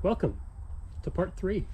Welcome to part 3.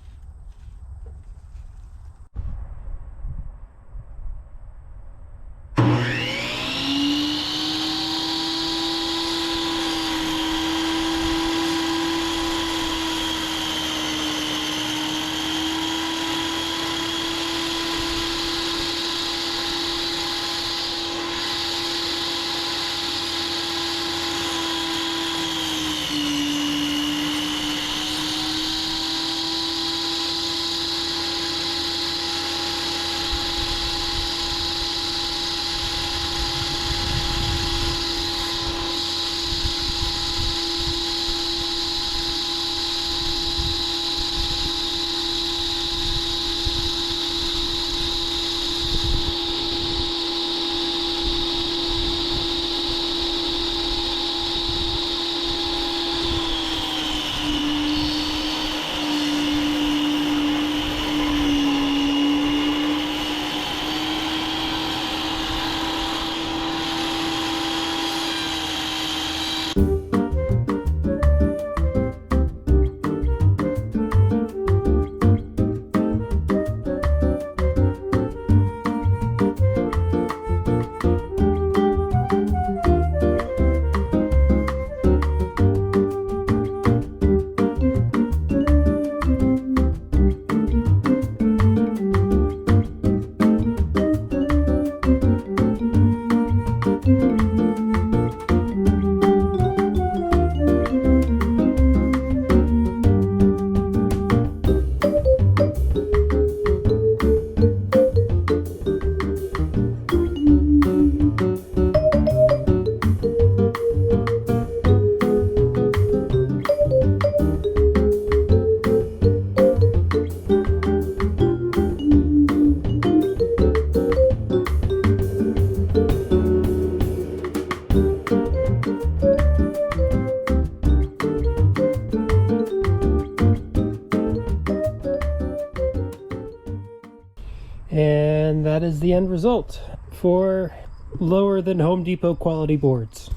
And that is the end result for lower than Home Depot quality boards.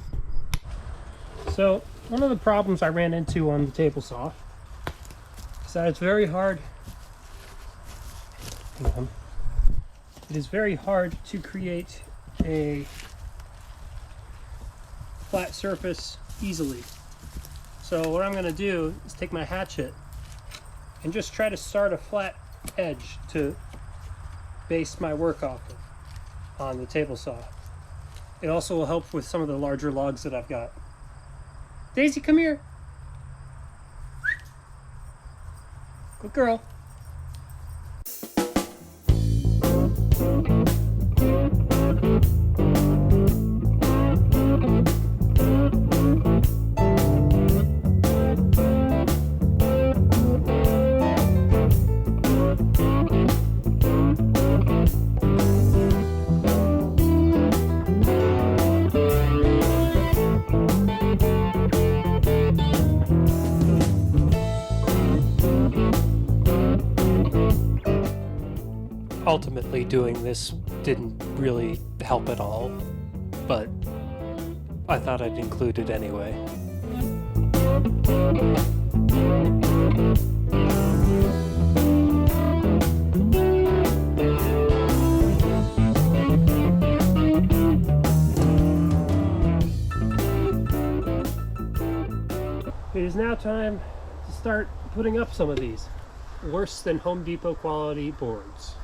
So one of the problems I ran into on the table saw is that it's very hard. It is very hard to create a flat surface easily. So what I'm going to do is take my hatchet and just try to start a flat edge to base my work off of on the table saw. It also will help with some of the larger logs that I've got. Daisy, come here. Good girl. Ultimately, doing this didn't really help at all, but I thought I'd include it anyway. It is now time to start putting up some of these worse than Home Depot quality boards.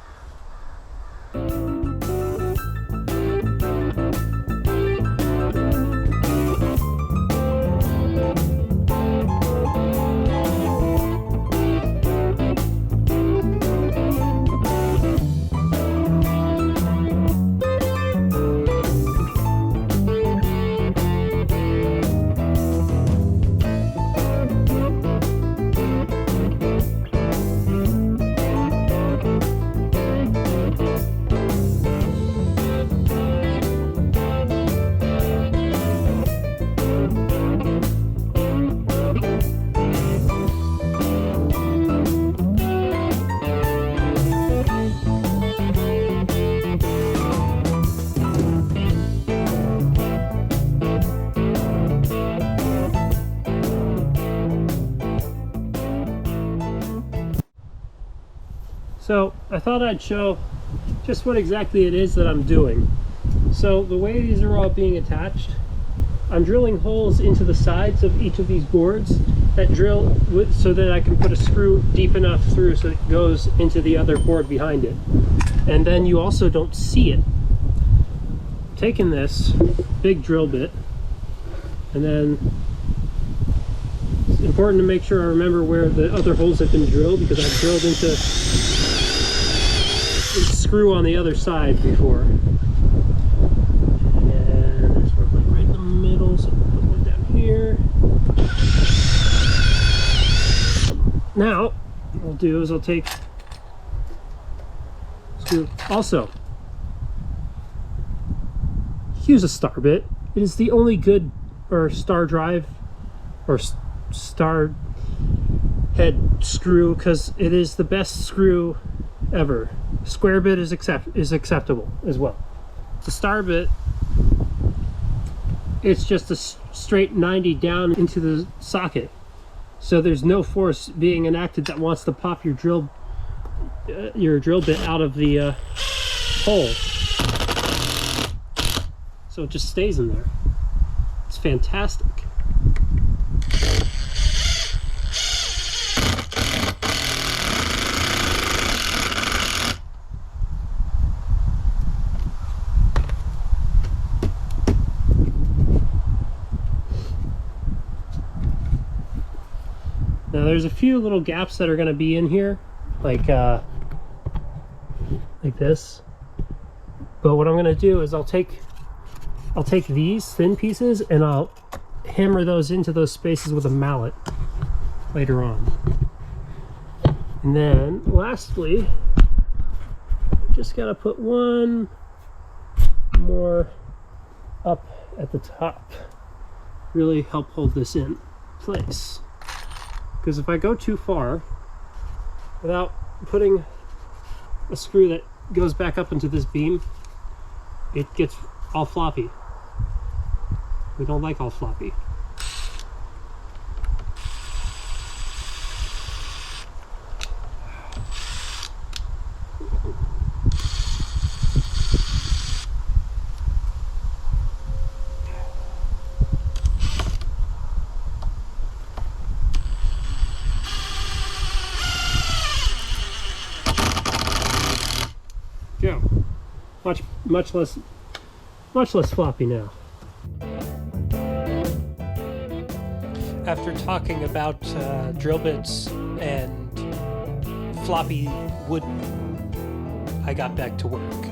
So I thought I'd show just what exactly it is that I'm doing. So the way these are all being attached, I'm drilling holes into the sides of each of these boards that drill so that I can put a screw deep enough through so it goes into the other board behind it. And then you also don't see it. I'm taking this big drill bit, and then it's important to make sure I remember where the other holes have been drilled, because I've drilled into the screw on the other side before. And there's one right in the middle, so I'll put one down here. Now, what I'll do is I'll take screw. Also, use a star bit. It is the only good, or star drive, or star head screw, because it is the best screw ever. Square bit is acceptable as well. The star bit, it's just a straight 90 down into the socket, so there's no force being enacted that wants to pop your drill bit out of the hole, so it just stays in there. It's fantastic. Now there's a few little gaps that are going to be in here, like this. But what I'm going to do is I'll take these thin pieces and I'll hammer those into those spaces with a mallet later on. And then lastly, I just got to put one more up at the top. Really help hold this in place. Because if I go too far without putting a screw that goes back up into this beam, it gets all floppy. We don't like all floppy. Go. Much less floppy now. After talking about drill bits and floppy wood, I got back to work.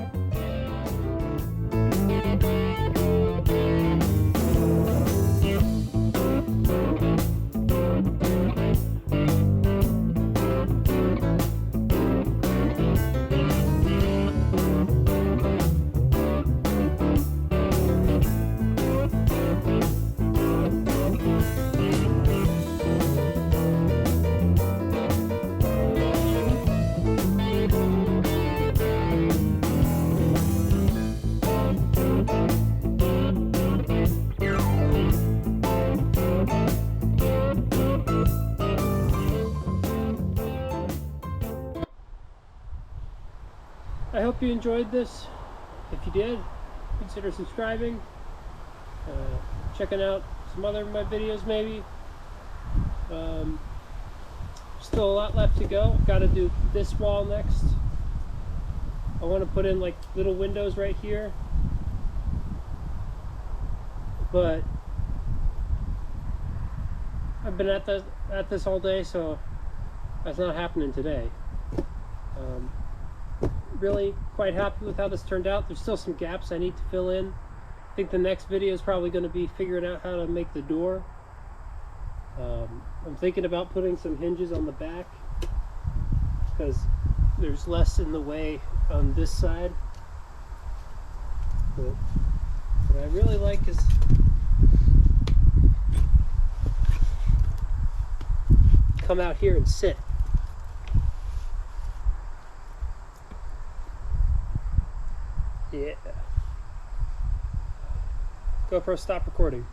I hope you enjoyed this. If you did, consider subscribing, checking out some other of my videos maybe. Still a lot left to go. I've got to do this wall next. I want to put in like little windows right here, but I've been at this all day, so that's not happening today. Really quite happy with how this turned out. There's still some gaps I need to fill in. I think the next video is probably going to be figuring out how to make the door. I'm thinking about putting some hinges on the back because there's less in the way on this side. But what I really like is come out here and sit. Yeah. GoPro, stop recording.